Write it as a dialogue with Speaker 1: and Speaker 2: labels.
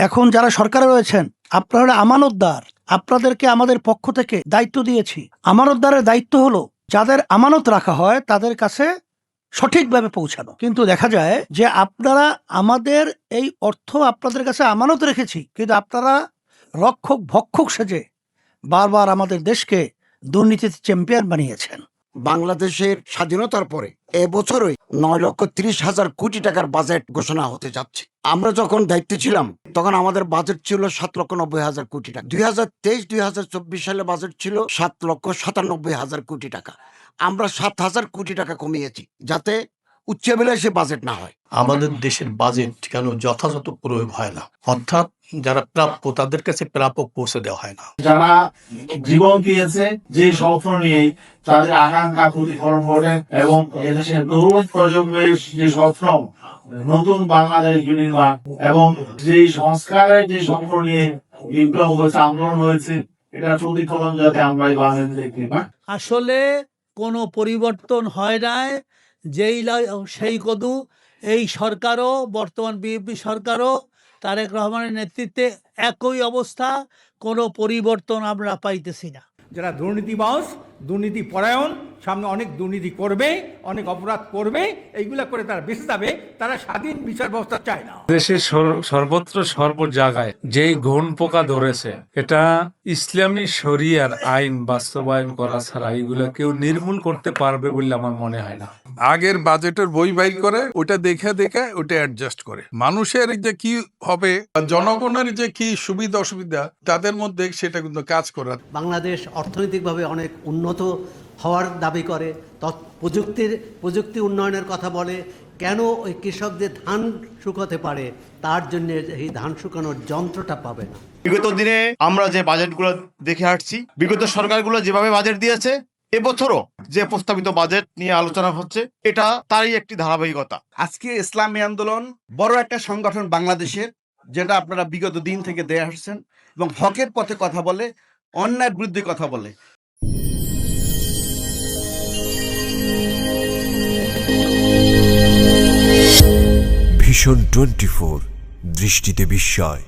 Speaker 1: এখন যারা সরকারে রয়েছেন, আপনারা আমানতদার, আপনাদেরকে আমাদের পক্ষ থেকে দায়িত্ব দিয়েছি। আমানতদারের দায়িত্ব হলো যাদের আমানত রাখা হয় তাদের কাছে সঠিকভাবে পৌঁছানো। কিন্তু দেখা যায় যে আপনারা আমাদের এই অর্থ আপনাদের কাছে আমানত রেখেছি, কিন্তু আপনারা রক্ষক ভক্ষক সেজে বারবার আমাদের দেশকে দুর্নীতির চ্যাম্পিয়ন বানিয়েছেন।
Speaker 2: বাংলাদেশের স্বাধীনতার পরে এবছরই 9,30,000 কোটি টাকার বাজেট ঘোষণা হতে যাচ্ছে। আমরা যখন দায়িত্বে ছিলাম তখন আমাদের বাজেট ছিল 7,90,000 কোটি টাকা। 2023-2024 সালে বাজেট ছিল 7,97,000 কোটি টাকা। আমরা 7,000 কোটি টাকা কমিয়েছি যাতে উচ্চাভিলাষী বাজেট না হয়।
Speaker 3: আমাদের দেশের বাজেট কেন যথাযথ প্রয়োগ হয় না, অর্থাৎ যারা প্রাপ্য তাদের কাছে প্রাপ্য পৌঁছে দেওয়া হয় না।
Speaker 4: যারা জীবন দিয়েছে যে স্বপ্ন নিয়ে তাদের আকাঙ্ক্ষা প্রতিফলন ঘটে এবং এদেশের তরুণ প্রজন্মের যে স্বপ্ন নতুন বাংলাদেশ বিনির্মাণ এবং যে সংস্কারের যে স্বপ্ন নিয়ে বিপ্লব হয়েছে, আন্দোলন হয়েছে, এটা প্রতিফলন যাতে আমরা এই বাংলাদেশে দেখতে পাই।
Speaker 5: আসলে কোনো পরিবর্তন হয় নাই, সেই কদু এই সরকারও, বর্তমান বিএনপি সরকারও তারেক রহমানের নেতৃত্বে একই অবস্থা, কোনো পরিবর্তন আমরা পাইতেছি না।
Speaker 6: যারা দুর্নীতিবাজ, দুর্নীতি পরায়ণ, সামনে অনেক দুর্নীতি করবে, অনেক অপরাধ করবে, এইগুলা করে তারা বেঁচে যাবে, তারা স্বাধীন বিচার ব্যবস্থা চায় না।
Speaker 7: দেশের সর্বত্র সর্ব জায়গায় যেই ঘুণ পোকা ধরেছে, এটা ইসলামী শরিয়ার আইন বাস্তবায়ন করা ছাড়া এগুলো কেউ নির্মূল করতে পারবে বলে আমার মনে হয় না।
Speaker 8: আগের বাজেটের বই বাইর করে ওটা দেখে দেখে ওটা অ্যাডজাস্ট করে মানুষের যে কি হবে, জনগণের যে কি সুবিধা অসুবিধা তাদের মধ্যে সেটা কিন্তু কাজ করার।
Speaker 9: বাংলাদেশ অর্থনৈতিকভাবে অনেক উন্নত হওয়ার দাবি করে, প্রযুক্তি উন্নয়নের কথা বলে, কেন ওই কৃষকদের ধান শুকাতে পারে তার জন্য এই ধান শুকানোর যন্ত্রটা পাবে না।
Speaker 10: বিগত দিনে আমরা যে বাজেটগুলো দেখে আসছি, বিগত সরকারগুলো যেভাবে বাজেট দিয়েছে, এবছরও যে প্রস্তাবিত বাজেট নিয়ে আলোচনা হচ্ছে, এটা তারই একটি ধারাবাহিকতা।
Speaker 11: আজকে ইসলামী আন্দোলন বড় একটা সংগঠন বাংলাদেশের, যেটা আপনারা বিগত দিন থেকে দিয়ে আসছেন এবং হকের পথে কথা বলে, অন্যায়ের বিরুদ্ধে কথা বলে।
Speaker 12: ভিশন 24, দৃষ্টিতে বিস্ময়।